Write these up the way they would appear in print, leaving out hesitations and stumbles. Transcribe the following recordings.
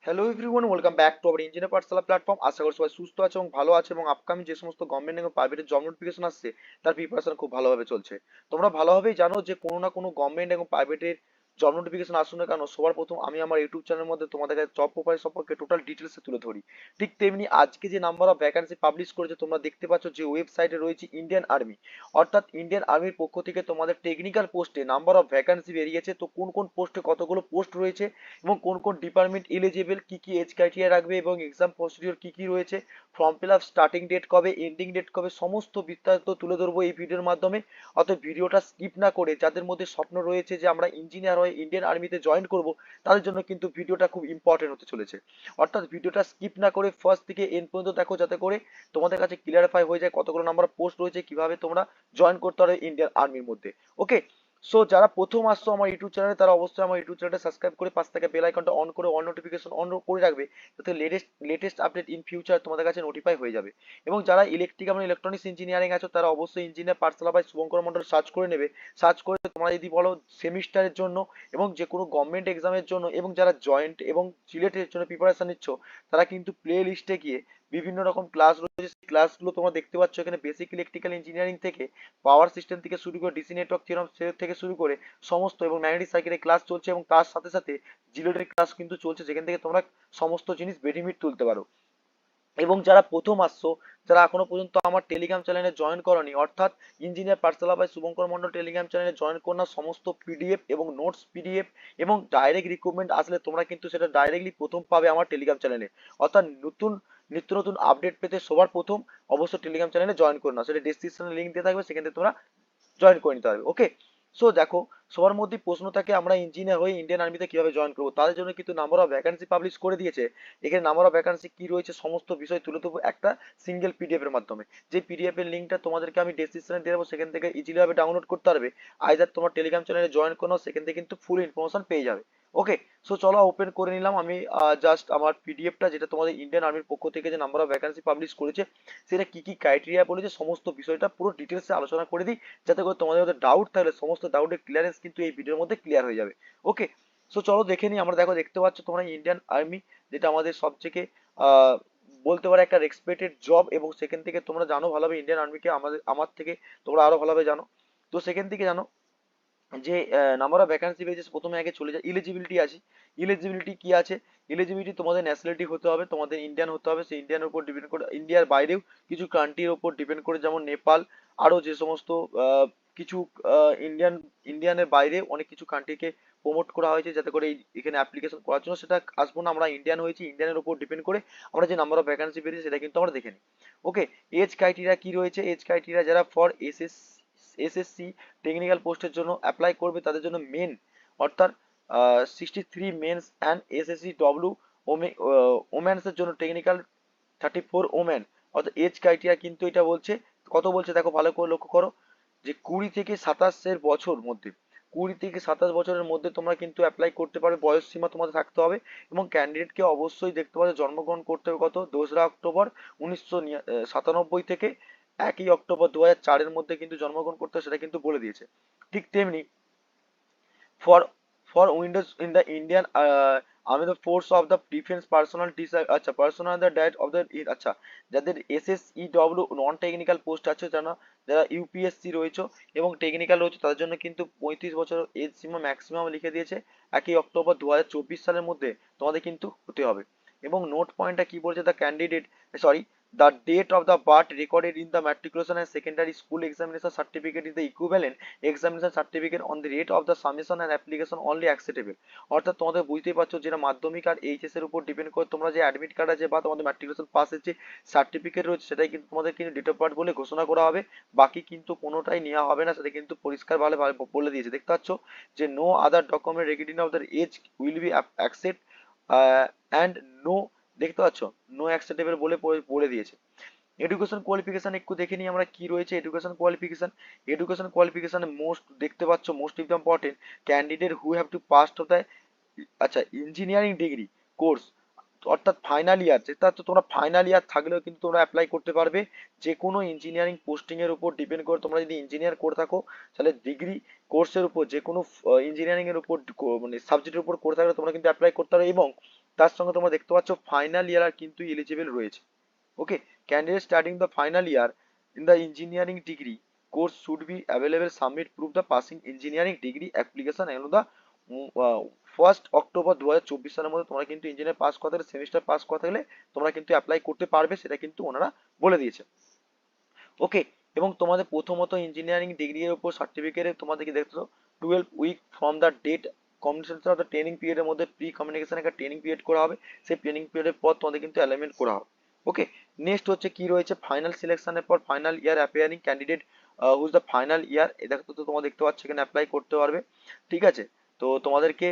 Hello everyone, welcome back to our engineer Pathsala platform. আশা করি সবাই সুস্থ আছে এবং ভালো আছে এবং আপকামিং যে সমস্ত গভর্নমেন্ট এবং প্রাইভেটের জব নোটিফিকেশন আসছে তার প্রিপারেশন খুব ভালোভাবে চলছে। তোমরা ভালোভাবেই জানো যে কোনো না কোনো গভর্নমেন্ট এবং প্রাইভেটের জব নোটিফিকেশন আসুন না কেন, সবার প্রথম আমি আমার ইউটিউব চ্যানেলের মধ্যে তোমাদের কাছে জব প্রোফাইল সম্পর্কে টোটাল ডিটেলসে তুলে ধরি। ঠিক তেমনি আজকে যে নাম্বার অফ ভ্যাকান্সি পাবলিশ করেছে তোমরা দেখতে পাচ্ছ যে ওয়েবসাইটে রয়েছে ইন্ডিয়ান আর্মি, অর্থাৎ ইন্ডিয়ান আর্মির পক্ষ থেকে তোমাদের টেকনিক্যাল পোস্টে নাম্বার অফ ভ্যাকান্সি বেরিয়েছে। তো কোন কোন পোস্টে কতগুলো পোস্ট রয়েছে এবং কোন কোন ডিপার্টমেন্ট এলিজিবল, কি কি এজ ক্রাইটেরিয়া রাখবে এবং এক্সাম প্রসিডিওর কি কি রয়েছে, form fill up starting date কবে, এন্ডিং ডেট কবে, সমস্ত বিস্তারিত তুলে ধরবো এই ভিডিওর মাধ্যমে। অতএব ভিডিওটা স্কিপ না করে যাদের মধ্যে স্বপ্ন রয়েছে যে আমরা ইঞ্জিনিয়ার হয়ে ইন্ডিয়ান আর্মিতে জয়েন করব, তাদের জন্য কিন্তু ভিডিওটা খুব ইম্পর্টেন্ট হতে চলেছে। অর্থাৎ ভিডিওটা স্কিপ না করে ফার্স্ট থেকে এন্ড পর্যন্ত দেখো, যাতে করে তোমাদের কাছে ক্লিয়ারিফাই হয়ে যায় কতগুলো নাম্বার পোস্ট রয়েছে, কিভাবে তোমরা জয়েন করতে পারো ইন্ডিয়ান আর্মির মধ্যে। ওকে, সো যারা প্রথম আসছো আমার ইউটিউব চ্যানেলে তারা অবশ্যই আমার ইউটিউব চ্যানেলটা সাবস্ক্রাইব করে পাশ থেকে বেল আইকনটা অন করে অল নোটিফিকেশন অন করে রাখবে, যাতে লেটেস্ট আপডেট ইন ফিউচার তোমাদের কাছে নোটিফাই হয়ে যাবে। এবং যারা ইলেকট্রিক্যাল এবং ইলেকট্রনিক্স ইঞ্জিনিয়ারিং আছো তারা অবশ্যই engineer Pathsala by Shubhankar Mondal search করে নেবে। সার্চ করে তোমরা যদি বলো সেমিস্টারের জন্য এবং যে কোনো গভর্নমেন্ট এক্সামের জন্য এবং যারা জয়েন্ট এবং সিলেটের জন্য প্রিপারেশন নিচ্ছ, তারা কিন্তু প্লে লিস্টে গিয়ে বিভিন্ন রকম ক্লাস রয়েছে, সেই ক্লাসগুলো তোমরা দেখতে পাচ্ছ এখানে। বেসিক ইলেকট্রিক্যাল ইঞ্জিনিয়ারিং থেকে পাওয়ার সিস্টেম থেকে শুরু করে ডিসি নেটওয়ার্ক থিওরাম থেকে শুরু করে সমস্ত এবং 90 সাইকেলের ক্লাস চলছে, এবং তার সাথে সাথে জিলোডের ক্লাস কিন্তু চলছে, যেখান থেকে তোমরা সমস্ত জিনিস বেনিফিট তুলতে পারো। এবং যারা প্রথম আসছো, যারা এখনো পর্যন্ত আমার টেলিগ্রাম চ্যানেলে জয়েন করনি, অর্থাৎ engineer Pathsala by Shubhankar Mondal Telegram চ্যানেলে জয়েন করো না, সমস্ত পিডিএফ এবং নোটস পিডিএফ এবং ডাইরেক্ট রিক্রুটমেন্ট আসলে তোমরা কিন্তু সেটা ডাইরেক্টলি প্রথম পাবে আমার টেলিগ্রাম চ্যানেলে। অর্থাৎ নিত্য নতুন আপডেট পেতে সবার প্রথম অবশ্যই টেলিগ্রাম চ্যানেলে জয়েন করো না, সেটা ডিসক্রিপশনে লিঙ্ক দিয়ে থাকবে, সেখান থেকে তোমরা জয়েন করে নিতে পারবে। ওকে, সো দেখো, সবার মধ্যেই প্রশ্ন থাকে আমরা ইঞ্জিনিয়ার হয়ে ইন্ডিয়ান আর্মিতে কিভাবে জয়েন করবো। তাদের জন্য কিন্তু নাম্বার অফ ভ্যাকান্সি পাবলিশ করে দিয়েছে। এখানে নাম্বার অফ ভ্যাকান্সি কি রয়েছে সমস্ত বিষয় তুলে দেবো একটা সিঙ্গেল পিডিএফ এর মাধ্যমে। যে পিডিএফ এর লিঙ্কটা তোমাদেরকে আমি ডেসক্রিপশনে দিয়ে দেবো, সেখান থেকে ইজিলি ভাবে ডাউনলোড করতে পারবে। আইদার তোমার টেলিগ্রাম চ্যানেলে জয়েন করো, সেখান থেকে কিন্তু ফুল ইনফরমেশন পেয়ে যাবে। ওকে, সো চলো ওপেন করে নিলাম আমি জাস্ট আমার পিডিএফটা, যেটা তোমাদের ইন্ডিয়ান আর্মির পক্ষ থেকে যে নাম্বার অফ ভ্যাকান্সি পাবলিশ করেছে সেটা কি কি ক্রাইটেরিয়া বলেছে সমস্ত বিষয়টা পুরো ডিটেলসে আলোচনা করে দিই, যাতে করে তোমাদের মধ্যে ডাউট থাকলে সমস্ত ডাউটের ক্লিয়ারেন্স কিন্তু এই ভিডিওর মধ্যে ক্লিয়ার হয়ে যাবে। ওকে, সো চলো দেখে নিই আমরা। দেখো, দেখতে পাচ্ছ তোমরা ইন্ডিয়ান আর্মি, যেটা আমাদের সব থেকে আহ, বলতে পারো একটা রেসপেক্টেড জব, এবং সেখান থেকে তোমরা জানো ভালোভাবে ইন্ডিয়ান আর্মিকে, আমার থেকে তোমরা আরো ভালোভাবে জানো। তো সেখান থেকে জানো যে নাম্বার অফ ভ্যাকান্সি বেজেস, প্রথমে আগে চলে যায় ইলিজিবিলিটি আছে। ইলিজিবিলিটি কি আছে? ইলিজিবিলিটি তোমাদের ন্যাশনালিটি হতে হবে, তোমাদের ইন্ডিয়ান হতে হবে। সেই ইন্ডিয়ানের উপর ডিপেন্ড করে, ইন্ডিয়ার বাইরেও কিছু কান্ট্রির উপর ডিপেন্ড করে, যেমন নেপাল, আরো যে সমস্ত কিছু ইন্ডিয়ানের বাইরে অনেক কিছু কান্ট্রিকে প্রমোট করা হয়েছে, যাতে করে এখানে অ্যাপ্লিকেশন করার জন্য। সেটা আসবো না, আমরা ইন্ডিয়ান হয়েছি, ইন্ডিয়ানের উপর ডিপেন্ড করে আমরা যে নাম্বার অফ ভ্যাকান্সি বেরিয়েছে সেটা কিন্তু আমরা দেখে নিই। ওকে, এজ ক্রাইটেরিয়া কি রয়েছে? এজ ক্রাইটেরিয়া যারা ফর এসএসসি টেকনিক্যাল পোস্টের জন্য অ্যাপ্লাই করবে তাদের জন্য মেন, অর্থাৎ 63 মেন্স অ্যান্ড এসএসসি ডব্লিউ ওমেন্সের জন্য টেকনিক্যাল 34 ওমেন। অর্থাৎ এজ ক্রাইটেরিয়া কিন্তু এটা বলছে, কত বলছে দেখো ভালো করে লক্ষ্য করো, যে 20 থেকে 27 বছরের মধ্যে তোমরা কিন্তু অ্যাপ্লাই করতে পারবে। বয়স সীমা তোমাদের থাকতে হবে এবং ক্যান্ডিডেটকে অবশ্যই দেখতে পাবে জন্মগ্রহণ করতে হবে কত, 2রা অক্টোবর 1997 থেকে 1ই অক্টোবর 2004-এর মধ্যে কিন্তু জন্মগ্রহণ করতে হবে, সেটা কিন্তু বলে দিয়েছে। ঠিক তেমনি for for windows in the Indian army the force of the defense personnel আচ্ছা personal the date of the আচ্ছা, যাদের এসএসইডব্লিউ নন টেকনিক্যাল পোস্ট আছে, যারা যারা ইউপিএসসি রয়েছে এবং টেকনিক্যাল রয়েছে, তাদের জন্য কিন্তু 35 বছর এজ সীমা ম্যাক্সিমাম লিখে দিয়েছে। 1ই অক্টোবর 2024 সালের মধ্যে তোমাদের কিন্তু হতে হবে। এবং নোট পয়েন্টটা কি বলছে, the candidate, sorry, the date of the birth recorded in the matriculation and secondary school examination certificate is the equivalent examination certificate on the rate of the submission and application only acceptable। অর্থাৎ তোমাদের বুঝতেই পারছো, যেটা মাধ্যমিক আর HS এর উপর depend করে তোমরা যে অ্যাডমিট কার্ড আছে বা তোমাদের ম্যাট্রিকুলেশন পাসের যে সার্টিফিকেট রয়েছে, সেটাই কিন্তু তোমাদের কিন্তু ডেট অফ বার্থ বলে ঘোষণা করা হবে। বাকি কিন্তু কোনোটাই নেওয়া হবে না, সেটা কিন্তু পরিষ্কার ভাবে বলে দিয়েছে। দেখতে পাচ্ছ যে no other document recording of the age will be accept and no, দেখতে পাচ্ছ নো অ্যাকসেপ্টেবল বলে বলে দিয়েছে। এডুকেশন কোয়ালিফিকেশন একটু দেখে নিই আমরা কি রয়েছে। এডুকেশন কোয়ালিফিকেশন মোস্ট, দেখতে পাচ্ছ most important, candidate who have two pass of the, আচ্ছা, ইঞ্জিনিয়ারিং ডিগ্রি কোর্স অর্থাৎ ফাইনাল ইয়ার, যেটা তো তোমরা ফাইনাল ইয়ার থাকলেও কিন্তু তোমরা অ্যাপ্লাই করতে পারবে যে কোনো ইঞ্জিনিয়ারিং পোস্টিং এর উপর ডিপেন্ড করে। তোমরা যদি ইঞ্জিনিয়ার করে থাকো তাহলে ডিগ্রি কোর্সের উপর যে কোনো ইঞ্জিনিয়ারিং এর উপর মানে সাবজেক্টের উপর করে থাকলে তোমরা কিন্তু অ্যাপ্লাই করতে পারো। এবং তার সঙ্গে তোমরা দেখতে পাচ্ছ ফাইনাল ইয়ার কিন্তু এলিজিবল রয়েছে। Okay, candidate starting the final year in the engineering degree course should be available submit proof the passing engineering degree application and the 1 October 2024 সালের মধ্যে তোমরা কিন্তু ইঞ্জিনিয়ার পাস করতে গেলে, সেমিস্টার পাস করতে গেলে তোমরা কিন্তু অ্যাপ্লাই করতে পারবে, সেটা কিন্তু ওনারা বলে দিয়েছে। ওকে, এবং তোমাদের প্রথমত ইঞ্জিনিয়ারিং ডিগ্রির উপর সার্টিফিকেটে তোমাদেরকে দেখছো 12 week from the date completion of the training পিরিয়ডের মধ্যে প্রি কমিউনিকেশন একটা ট্রেনিং পিরিয়ড করা হবে, সেই ট্রেনিং পিরিয়ডের পর তোমাদের কিন্তু অ্যালাইনমেন্ট করা হবে। ওকে, নেক্সট হচ্ছে কি রয়েছে, ফাইনাল সিলেকশনের পর final year appearing candidate whose the final year, এটা তো তোমরা দেখতে পাচ্ছ এখানে অ্যাপ্লাই করতে পারবে। ঠিক আছে, তো তোমাদেরকে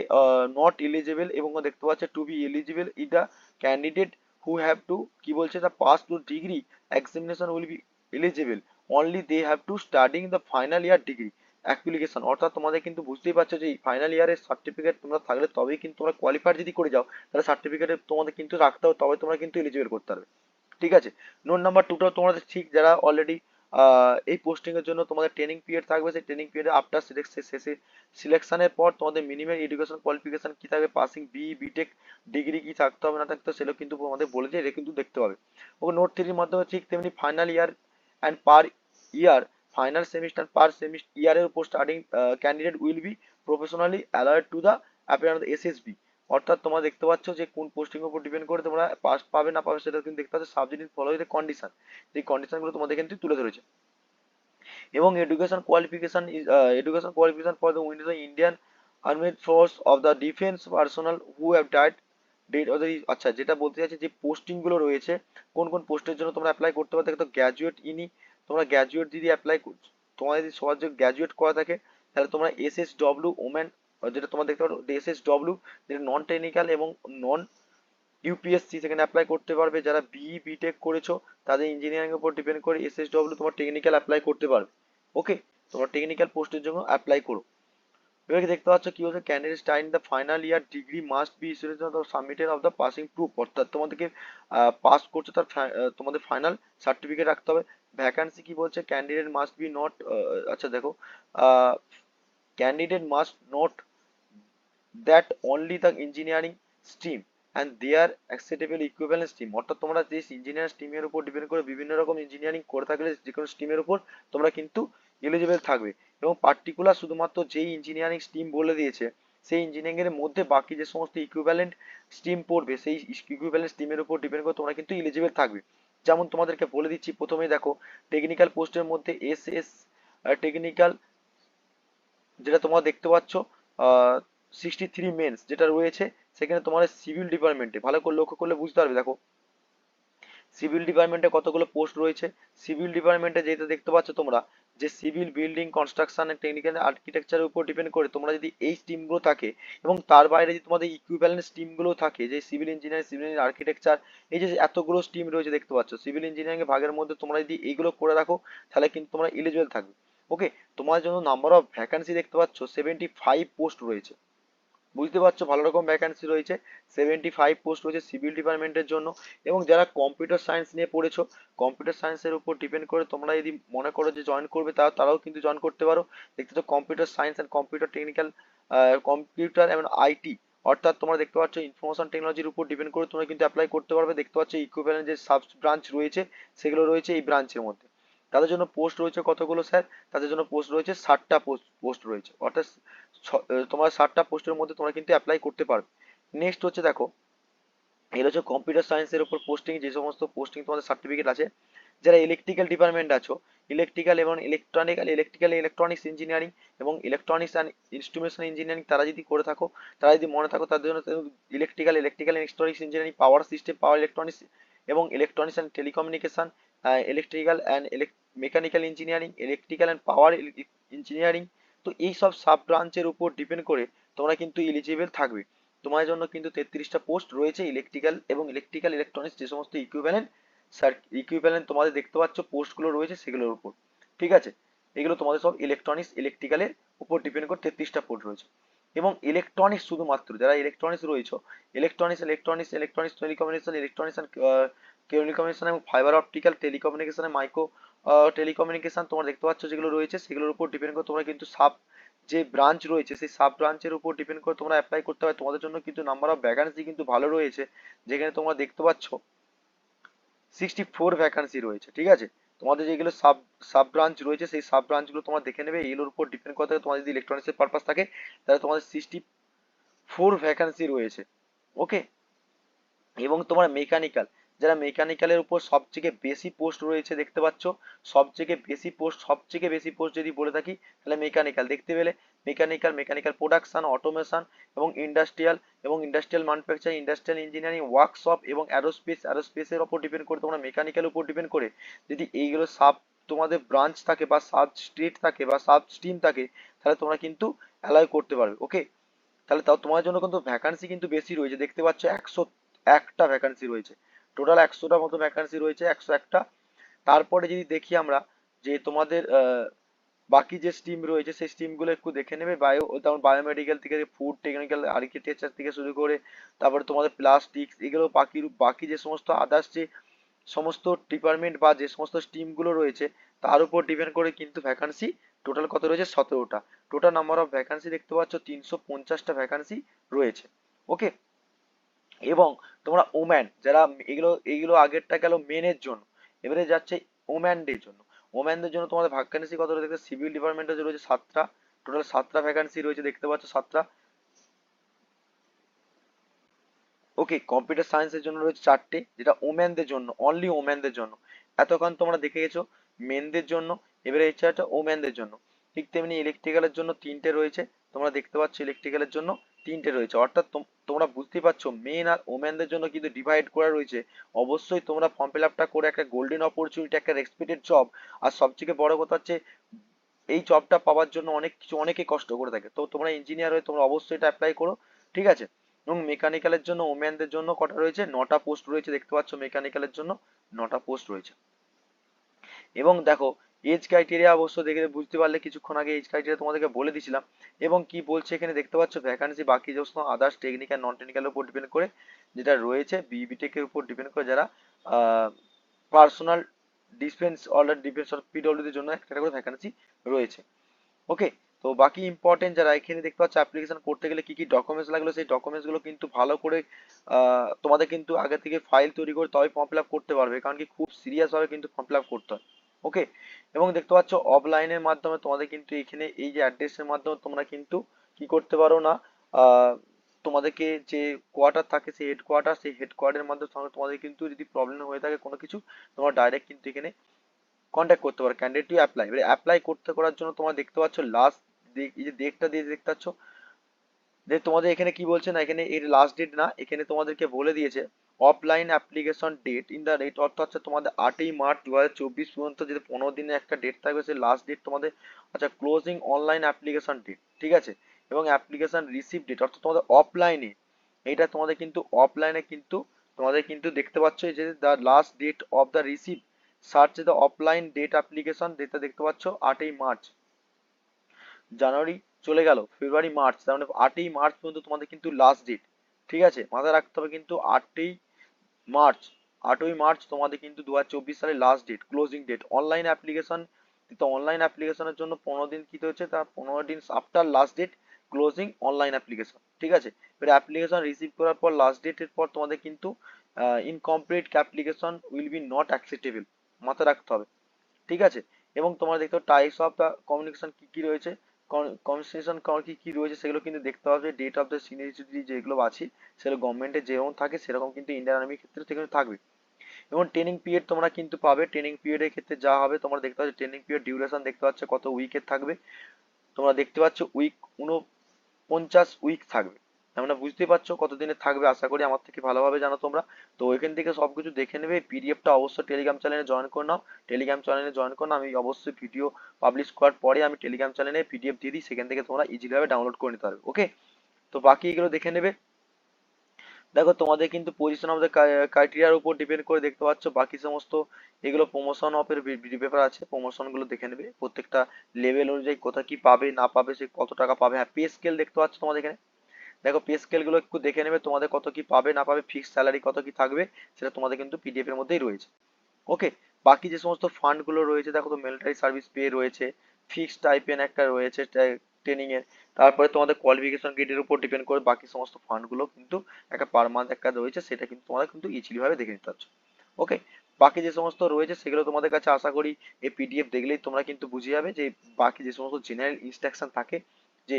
নট এলিজিবল এবং দেখতে পাচ্ছ to be eligible is the candidate who have to কি বলছে, the pass to degree examination will be eligible only they have to studying the final year degree application. অর্থাৎ তোমাদের কিন্তু বুঝতেই পারছো যে ফাইনাল ইয়ারের সার্টিফিকেট তোমরা থাকলে তবেই কিন্তু তোমরা কোয়ালিফাই যদি করে যাও তাহলে সার্টিফিকেটে তোমাদের কিন্তু রাখতে হবে, তবে তোমরা কিন্তু এলিজিবল করতে পারবে। ঠিক আছে, নোট নাম্বার 2টাও তোমাদের ঠিক, যারা অলরেডি এই পোস্টিং এর জন্য তোমাদের ট্রেনিং পিরিয়ড থাকবে, সেই ট্রেনিং পিরিয়ডে আফটার শেষে সিলেকশনের পর তোমাদের মিনিমাম এডুকেশন কোয়ালিফিকেশন কি থাকবে, পাসিং বিটেক ডিগ্রি কি থাকতে হবে না থাকতে হবে সেগুলো কিন্তু তোমাদের বলে দিয়ে এটা কিন্তু দেখতে হবে। ওকে, নোট 3 এর মাধ্যমে ঠিক তেমনি final year and per year final semester per semester ইয়ারের উপর starting candidate will be professionally alert to the appearance SSB. অর্থাৎ তোমরা দেখতে পাচ্ছ যে কোন পোস্টিং এর উপর ডিপেন্ড করে তোমরা পাস পাবে না পাবে সেটা কিন্তু দেখতে পাচ্ছ, সাবজেক্ট ফলো উইথ কন্ডিশন, এই কন্ডিশনগুলো তোমাদের কিন্তু তুলে ধরেছে। এবং education qualification for the widows Indian armed force of the defence personnel who have died date of the, আচ্ছা যেটা বলতে চাইছি যে পোস্টিং গুলো রয়েছে কোন কোন পোস্টের জন্য তোমরা অ্যাপ্লাই করতে পারো, তো গ্র্যাজুয়েট ইনি তোমরা গ্র্যাজুয়েট যদি অ্যাপ্লাই তোমার যদি সবার যদি গ্র্যাজুয়েট করা থাকে তাহলে তোমরা এসএসডব্লিউ ওমেন, যেটা তোমরা দেখতে পারো এসএসডব্লিউ, যেটা নন টেকনিক্যাল এবং নন ইউপিএসসি সেখানে অ্যাপ্লাই করতে পারবে। যারা বিই বিটেক করেছো তাদের ইঞ্জিনিয়ারিং এর উপর ডিপেন্ড করে এসএসডব্লিউ তোমার টেকনিক্যাল অ্যাপ্লাই করতে পারবে। ওকে, তোমরা টেকনিক্যাল পোস্টের জন্য অ্যাপ্লাই করো। এবারে দেখতে পাচ্ছ কি হচ্ছে, candidate time the final year degree must be issued submitted of the passing proof, অর্থাৎ তোমাদেরকে পাস করছো তার তোমাদের ফাইনাল সার্টিফিকেট রাখতে হবে। ভ্যাকান্সি কি বলছে, ক্যান্ডিডেট মাস্ট বি নট, আচ্ছা দেখো, candidate must not that only the engineering stream and their acceptable equivalent stream, অর্থাৎ তোমরা যে ইঞ্জিনিয়ার স্ট্রিমের উপর ডিপেন্ড করে বিভিন্ন রকম ইঞ্জিনিয়ারিং করে থাকলে যে কোনো স্ট্রিমের উপর তোমরা কিন্তু এলিজিবল থাকবে। এবং পার্টিকুলার শুধুমাত্র যেই ইঞ্জিনিয়ারিং স্ট্রিম বলে দিয়েছে সেই ইঞ্জিনিয়ারিং এর মধ্যে বাকি যে সমস্ত ইকুইভ্যালেন্ট স্ট্রিম পড়বে সেই ইকুইভ্যালেন্ট স্ট্রিমের উপর ডিপেন্ড করে তোমরা কিন্তু এলিজিবল থাকবে। যেমন তোমাদেরকে বলে দিচ্ছি, প্রথমেই দেখো টেকনিক্যাল পোস্টের মধ্যে এস টেকনিক্যাল, যেটা তোমরা দেখতে পাচ্ছ 63 মেন্স যেটা রয়েছে, সেখানে তোমার সিভিল ডিপার্টমেন্টে ভালো করে লক্ষ্য করলে বুঝতে পারবে। দেখো সিভিল ডিপার্টমেন্টে কতগুলো পোস্ট রয়েছে, সিভিল ডিপার্টমেন্টে যেটা দেখতে পাচ্ছ তোমরা যে civil building construction and technical আর্কিটেকচারের উপর ডিপেন্ড করে তোমরা যদি এই স্ট্রিমগুলো থাকে এবং তার বাইরে যদি তোমাদের ইকুইভ্যালেন্ট স্ট্রিমগুলো থাকে যে সিভিল ইঞ্জিনিয়ারিং সিভিল আর্কিটেকচার, এই যে এতগুলো স্ট্রিম রয়েছে দেখতে পাচ্ছ সিভিল ইঞ্জিনিয়ারিং এর ভাগের মধ্যে তোমরা যদি এইগুলো করে রাখো তাহলে কিন্তু তোমরা এলিজিবল থাকবে। ওকে, তোমার জন্য নাম্বার অফ ভ্যাকান্সি দেখতে পাচ্ছ 75 পোস্ট রয়েছে, বুঝতে পারছো ভালো রকম ভ্যাকান্সি রয়েছে, 75 পোস্ট রয়েছে সিভিল ডিপার্টমেন্টের জন্য। এবং যারা কম্পিউটার সায়েন্স নিয়ে পড়েছো কম্পিউটার সায়েন্সের উপর ডিপেন্ড করে তোমরা যদি মনে করো যে জয়েন করবে তারাও কিন্তু জয়েন করতে পারো। দেখতে তো computer science and computer technical, computer এবং আইটি, অর্থাৎ তোমরা দেখতে পাচ্ছ ইনফরমেশন টেকনোলজির উপর ডিপেন্ড করে তোমরা কিন্তু অ্যাপ্লাই করতে পারবে। দেখতে পাচ্ছ ইকুইভ্যালেন্ট যে সাব ব্রাঞ্চ রয়েছে সেগুলো রয়েছে এই ব্রাঞ্চের মধ্যে। তাদের জন্য পোস্ট রয়েছে কতগুলো স্যার, তাদের জন্য পোস্ট রয়েছে 60টা পোস্ট রয়েছে, অর্থাৎ তোমার 60টা পোস্টের মধ্যে তোমরা কিন্তু অ্যাপ্লাই করতে পারবে। নেক্সট হচ্ছে দেখো, এর হচ্ছে কম্পিউটার সায়েন্সের উপর পোস্টিং, যে সমস্ত পোস্টিং তোমাদের সার্টিফিকেট আছে, যারা ইলেকট্রিক্যাল ডিপার্টমেন্ট আছো ইলেকট্রিক্যাল এবং ইলেকট্রনিক্স ইঞ্জিনিয়ারিং এবং ইলেকট্রনিক্স অ্যান্ড ইনস্ট্রুমেন্টেশন ইঞ্জিনিয়ারিং তারা যদি করে থাকো, তারা যদি মনে থাকো তাদের জন্য electrical electronics engineering, power system power electronics এবং electronics and telecommunication, electrical and mechanical engineering, electrical and power engineering. তো এই সব সাব ব্রাঞ্চের উপর ডিপেন্ড করে তোমরা কিন্তু এলিজিবল থাকবে। তোমার জন্য কিন্তু 33টা পোস্ট রয়েছে ইলেকট্রিক্যাল এবং ইলেকট্রিক্যাল ইলেকট্রনিক্স যে সমস্ত ইকুইভ্যালেন্ট তোমাদের দেখতে পাচ্ছ পোস্টগুলো রয়েছে সেগুলোর উপর। ঠিক আছে, এগুলো তোমাদের সব ইলেকট্রনিক্স ইলেকট্রিক্যালের উপর ডিপেন্ড করে 33টা পোস্ট রয়েছে। এবং ইলেকট্রনিক্স, শুধুমাত্র যারা ইলেকট্রনিক্স রয়েছে, ইলেকট্রনিক্স টেলিকমিউনিকেশন, ইলেকট্রনিক্স টেলিকমিউনিকেশন এবং fibre optical telecommunication, micro telecommunication তোমরা দেখতে পাচ্ছ যেগুলো রয়েছে, সেগুলোর উপর ডিপেন্ড করে তোমরা কিন্তু সাব যে ব্রাঞ্চ রয়েছে সেই সাব ব্রাঞ্চের উপর ডিপেন্ড করে তোমরা অ্যাপ্লাই করতে হবে। তোমাদের জন্য কিন্তু নাম্বার অফ ভ্যাকান্সি কিন্তু ভালো রয়েছে, যেখানে তোমরা দেখতে পাচ্ছ 64 ভ্যাকান্সি রয়েছে। ঠিক আছে, তোমাদের যেগুলো সাব সাব ব্রাঞ্চ রয়েছে সেই সাব ব্রাঞ্চগুলো তোমরা দেখে নেবে, এগুলোর উপর ডিপেন্ড করতে হবে। তোমার যদি ইলেকট্রনিক্সের পারপাস থাকে তাহলে তোমাদের 64 ভ্যাকান্সি রয়েছে। ওকে, এবং তোমার মেকানিক্যাল, যারা মেকানিক্যালের উপর সবথেকে বেশি পোস্ট রয়েছে দেখতে পাচ্ছ, সবথেকে বেশি পোস্ট যদি বলে থাকি তাহলে মেকানিক্যাল দেখতে পেলে, মেকানিক্যাল প্রোডাকশন, অটোমেশন এবং industrial manufacturing, industrial engineering, workshop এবং অ্যারোস্পেসের উপর ডিপেন্ড করে, তোমরা মেকানিক্যাল উপর ডিপেন্ড করে যদি এইগুলো সাব তোমাদের ব্রাঞ্চ থাকে বা সাব স্ট্রিট থাকে বা সাব স্ট্রিম থাকে, তাহলে তোমরা কিন্তু অ্যালাউ করতে পারবে। ওকে, তাহলে তাও তোমার জন্য কিন্তু ভ্যাকান্সি কিন্তু বেশি রয়েছে, দেখতে পাচ্ছ 101টা ভ্যাকান্সি রয়েছে, টোটাল 100টা মতো ভ্যাকান্সি রয়েছে, 101টা। তারপরে যদি দেখি আমরা যে তোমাদের বাকি যে স্ট্রিম রয়েছে সেই স্ট্রিমগুলো একটু দেখে নেবে। যেমন বায়োমেডিক্যাল থেকে ফুড টেকনিক্যাল আর্কিটেকচার থেকে শুরু করে, তারপরে তোমাদের প্লাস্টিক্স, এগুলো বাকি বাকি যে সমস্ত আদার্স যে সমস্ত ডিপার্টমেন্ট বা যে সমস্ত স্ট্রিমগুলো রয়েছে তার উপর ডিপেন্ড করে কিন্তু ভ্যাকান্সি টোটাল কত রয়েছে, 17টা। টোটাল নাম্বার অফ ভ্যাকান্সি দেখতে পাচ্ছ 350টা ভ্যাকান্সি রয়েছে। ওকে, এবং তোমরা ওম্যান যারা, এগুলো এগুলো আগেরটা গেল মেনের জন্য, এবারে যাচ্ছে ওম্যানদের জন্য। ওম্যানদের জন্য তোমাদের ভ্যাকান্সি কত রয়েছে, সিভিল ডিপার্টমেন্টে রয়েছে 7টা, টোটাল 7টা ভ্যাকান্সি রয়েছে দেখতে পাচ্ছ, 7টা। ওকে, কম্পিউটার সায়েন্সের জন্য রয়েছে 4টে, যেটা ওম্যানদের জন্য, অনলি ওম্যানদের জন্য। এতক্ষণ তোমরা দেখে গেছো মেনদের জন্য, এবারে হচ্ছে একটা ওম্যানদের জন্য। ঠিক তেমনি ইলেকট্রিক্যালের জন্য 3টে রয়েছে, তোমরা দেখতে পাচ্ছ ইলেকট্রিক্যালের জন্য 3টে রয়েছে, অর্থাৎ তোমরা বুঝতে পারছো মেন আর ওম্যানদের জন্য কিন্তু ডিভাইড করা রয়েছে। অবশ্যই তোমরা ফর্ম ফিল আপটা করে একটা গোল্ডেন অপরচুনিটি, একটা রেসপেক্টেড জব। আর সবথেকে বড় কথা হচ্ছে এই জবটা পাওয়ার জন্য অনেকে কষ্ট করে থাকে, তো তোমরা ইঞ্জিনিয়ার হয়ে তোমরা অবশ্যই এটা অ্যাপ্লাই করো। ঠিক আছে, এবং মেকানিক্যালের জন্য ওমেনদের জন্য কটা রয়েছে, 9টা পোস্ট রয়েছে দেখতে পাচ্ছ, মেকানিক্যালের জন্য 9টা পোস্ট রয়েছে। এবং দেখো এজ ক্রাইটেরিয়া অবশ্য দেখে বুঝতে পারলে, কিছুক্ষণ আগে এজ ক্রাইটেরিয়া তোমাদেরকে বলে দিয়েছিলাম। এবং কি বলছে এখানে দেখতে পাচ্ছ ভ্যাকান্সি বাকি যে আদার্স টেকনিক্যাল নন টেকনিক্যালের উপর ডিপেন্ড করে যেটা রয়েছে, বিবিটেক এর উপর ডিপেন্ড করে যারা পার্সোনাল ডিফেন্স অর্ডার ডিফেন্স পিডব্লিউডির জন্য একটা করে ভ্যাকান্সি রয়েছে। ওকে, তো বাকি ইম্পর্টেন্ট যারা এখানে দেখতে পাচ্ছ অ্যাপ্লিকেশন করতে গেলে কি কি ডকুমেন্টস লাগলো, সেই ডকুমেন্টস গুলো কিন্তু ভালো করে তোমাদের কিন্তু আগে থেকে ফাইল তৈরি করে তবে ফর্ম ফিল আপ করতে পারবে, কারণ কি খুব সিরিয়াস ভাবে কিন্তু ফর্ম ফিল আপ করতে হয়। ওকে, এবং দেখতে পাচ্ছ অফলাইনের মাধ্যমে তোমাদের কিন্তু এখানে এই যে অ্যাড্রেসের মাধ্যমে তোমরা কিন্তু কি করতে পারো না, আহ, তোমাদেরকে যে কোয়ার্টার থাকে সেই হেডকোয়ার্টারের মাধ্যমে তোমাদের কিন্তু যদি প্রবলেম হয়ে থাকে কোনো কিছু, তোমরা ডাইরেক্ট কিন্তু এখানে কন্ট্যাক্ট করতে পারো ক্যান্ডিডেট টু অ্যাপ্লাই। এবারে অ্যাপ্লাই করতে করার জন্য তোমরা দেখতে পাচ্ছ লাস্ট, এই যে ডেটটা দিয়ে দেখতে পাচ্ছ যে তোমাদের এখানে কি বলছে না, এখানে এর লাস্ট ডেট না, এখানে তোমাদেরকে বলে দিয়েছে offline application date in the date, অর্থাৎ হচ্ছে তোমাদের 8ই মার্চ 2024 পর্যন্ত যদি 15 দিনের একটা ডেট থাকবে, সেই লাস্ট ডেট তোমাদের। আচ্ছা, ক্লোজিং অনলাইন অ্যাপ্লিকেশন ডেট, ঠিক আছে, এবং অ্যাপ্লিকেশন রিসিভ ডেট, অর্থাৎ তোমাদের অফলাইনে, এইটা তোমাদের কিন্তু অফলাইনে কিন্তু তোমাদের কিন্তু দেখতে পাচ্ছ এই যে the last date of the receive search the offline date application ডেটটা দেখতে পাচ্ছ 8ই মার্চ। জানুয়ারি চলে গেল, ফেব্রুয়ারি মার্চ, তার মানে 8ই মার্চ পর্যন্ত তোমাদের কিন্তু লাস্ট ডেট। ঠিক আছে, মাথায় রাখতে হবে কিন্তু 8ই মার্চ, 8ই মার্চ তোমাদের কিন্তু 2024 সালের last date, closing date online application. তো অনলাইন অ্যাপ্লিকেশনের জন্য 15 দিন কি হচ্ছে, তার 15 দিন after last date closing online application. ঠিক আছে, এবার অ্যাপ্লিকেশন রিসিভ করার পর লাস্ট ডেটের পর তোমাদের কিন্তু incomplete application will be not acceptable, মাথায় রাখতে হবে। ঠিক আছে, এবং তোমরা দেখতে পাবে টাইপস অফ দ্য কমিউনিকেশন কি কি রয়েছে, কমিউনিকেশন কি কি রয়েছে সেগুলো কিন্তু দেখতে পাবে। ডেট অফ দ্য সিনিয়রিটি যেগুলো আছে সেগুলো গভর্নমেন্টের যেরকম থাকে সেরকম কিন্তু ইন্ডিয়ান আর্মির ক্ষেত্রে সেখানে থাকবে। এবং ট্রেনিং পিরিয়ড তোমরা কিন্তু পাবে, ট্রেনিং পিরিয়ডের ক্ষেত্রে যা হবে তোমরা দেখতে পাচ্ছ ট্রেনিং পিরিয়ড ডিউরেশন দেখতে পাচ্ছ কত উইকের থাকবে, তোমরা দেখতে পাচ্ছ উইক 49 উইক থাকবে। তার মানে বুঝতে পারছো কত দিনে থাকবে, আশা করি আমার থেকে ভালোভাবে জানো তোমরা। তো এখান থেকে সবকিছু দেখে নেবে, পিডিএফটা অবশ্যই টেলিগ্রাম চ্যানেলে জয়েন করে নাও, টেলিগ্রাম চ্যানেলে জয়েন করো, আমি অবশ্যই ভিডিও পাবলিশ করার পরে আমি টেলিগ্রাম চ্যানেলে পিডিএফ দিয়ে দিই, সেখান থেকে তোমরা ইজিলি ভাবে ডাউনলোড করে নিতে পারবে। ওকে, তো বাকি এগুলো দেখে নেবে। দেখো তোমাদের কিন্তু পজিশন অফ দ্য ক্রাইটেরিয়ার উপর ডিপেন্ড করে দেখতে পাচ্ছ বাকি সমস্ত এগুলো প্রমোশন অফের পেপার আছে, প্রমোশন গুলো দেখে নেবে প্রত্যেকটা লেভেল অনুযায়ী কোথা কি পাবে না পাবে, সে কত টাকা পাবে। হ্যাঁ, পে স্কেল দেখতে পাচ্ছ তোমাদের এখানে, দেখো পে স্কেল গুলো একটু দেখে নেবে তোমাদের কত কি পাবে না পাবে, ফিক্স স্যালারি কত কি থাকবে, সেটা তোমাদের কিন্তু পিডিএফ এর মধ্যেই রয়েছে। ওকে, বাকি যে সমস্ত ফান্ড গুলো রয়েছে দেখো তো মিলিটারি সার্ভিস পে রয়েছে, ফিক্সড টাইপেন একটা রয়েছে ট্রেনিং এর, তারপরে তোমাদের কোয়ালিফিকেশন গ্রেডের উপর ডিপেন্ড করে বাকি সমস্ত ফান্ড গুলো কিন্তু একটা পার মান্থ একটা রয়েছে, সেটা কিন্তু তোমরা কিন্তু ইজিলি ভাবে দেখে নিতে পারছো। ওকে, বাকি যে সমস্ত রয়েছে সেগুলো তোমাদের কাছে আশা করি এই পিডিএফ দেখলেই তোমরা কিন্তু বুঝে যাবে যে বাকি যে সমস্ত জেনারেল ইনস্ট্রাকশন থাকে, যে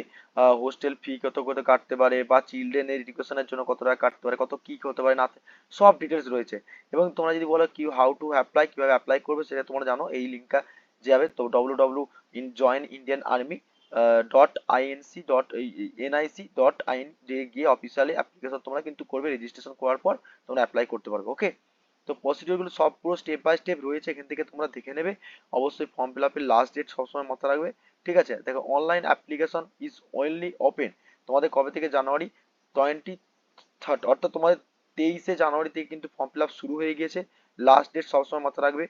হোস্টেল ফি কত কত কাটতে পারে বা চিলড্রেনের এডুকেশনের জন্য কত টাকা কাটতে পারে, কত কি হতে পারে না, সব ডিটেলস রয়েছে। এবং তোমরা যদি বলো কি হাউ টু অ্যাপ্লাই, কিভাবে অ্যাপ্লাই করবে, সেটা তোমরা জানো, এই লিঙ্কটা যাবে তো www.joinIndianArmy .inc.nic.in যে গিয়ে অফিসিয়ালি অ্যাপ্লিকেশন তোমরা কিন্তু করবে, রেজিস্ট্রেশন করার পর তোমরা অ্যাপ্লাই করতে পারবে। ওকে, তো প্রসিডিওর গুলো সব পুরো স্টেপ বাই স্টেপ রয়েছে, এখান থেকে তোমরা দেখে নেবে। অবশ্যই ফর্ম ফিল আপের লাস্ট ডেট সবসময় মাথায় রাখবে। ঠিক আছে, দেখো online application is only open, তোমাদের কবে থেকে, জানুয়ারি 23 অর্থাৎ তোমাদের 23 জানুয়ারি থেকে কিন্তু ফর্ম ফিল আপ শুরু হয়ে গিয়েছে। লাস্ট ডেট সবসময় মাথায় রাখবে,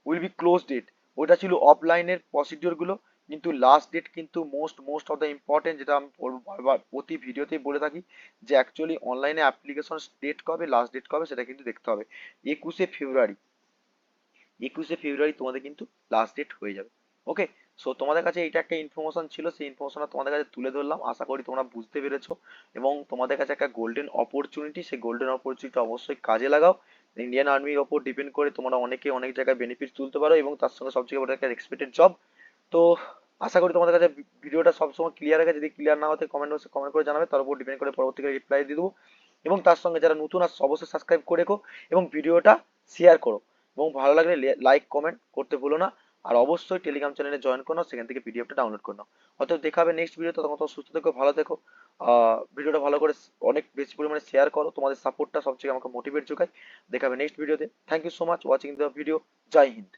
উইল বি ক্লোজ ডেট, ওটা ছিল অফলাইনের প্রসিডিওর গুলো, কিন্তু লাস্ট ডেট কিন্তু most most of the important, যেটা আমি বারবার প্রতি ভিডিওতেই বলে থাকি, যে অ্যাকচুয়ালি অনলাইনে অ্যাপ্লিকেশন ডেট কবে লাস্ট ডেট কবে সেটা কিন্তু দেখতে হবে। 21শে ফেব্রুয়ারি, 21শে ফেব্রুয়ারি তোমাদের কিন্তু লাস্ট ডেট হয়ে যাবে। ওকে, সো তোমাদের কাছে এটা একটা ইনফরমেশন ছিল, সেই ইনফরমেশনটা তোমাদের কাছে তুলে ধরলাম, আশা করি তোমরা বুঝতে পেরেছো। এবং তোমাদের কাছে একটা গোল্ডেন অপরচুনিটি, সেই গোল্ডেন অপরচুনিটি অবশ্যই কাজে লাগাও। ইন্ডিয়ান আর্মির ওপর ডিপেন্ড করে তোমরা অনেকে অনেক জায়গায় বেনিফিট তুলতে পারো, এবং তার সঙ্গে সবথেকে বড় একটা এক্সপেক্টেড জব। তো আশা করি তোমাদের কাছে ভিডিওটা সবসময় ক্লিয়ার আছে, যদি ক্লিয়ার না হতে কমেন্ট বক্সে কমেন্ট করে জানাবে, তার উপর ডিপেন্ড করে পরবর্তীকালে রিপ্লাই দিয়ে দেবো। এবং তার সঙ্গে যারা নতুন আছে অবশ্যই সাবস্ক্রাইব করে রেখো, এবং ভিডিওটা শেয়ার করো, এবং ভালো লাগলে লাইক কমেন্ট করতে ভুলো না। আর অবশ্যই টেলিগ্রাম চ্যানেলে জয়েন করো, সেখান থেকে পিডিএফটা ডাউনলোড করে নাও। হয়তো দেখা হবে নেক্সট ভিডিও, তখন তো সুস্থ থেকো, ভালো থেকো। ভিডিওটা ভালো করে অনেক বেশি পরিমাণে শেয়ার করো, তোমাদের সাপোর্টটা সবচেয়ে আমাকে মোটিভেট যোগায়। দেখা হবে নেক্সট ভিডিওতে। Thank you so much watching the video. জয় হিন্দ।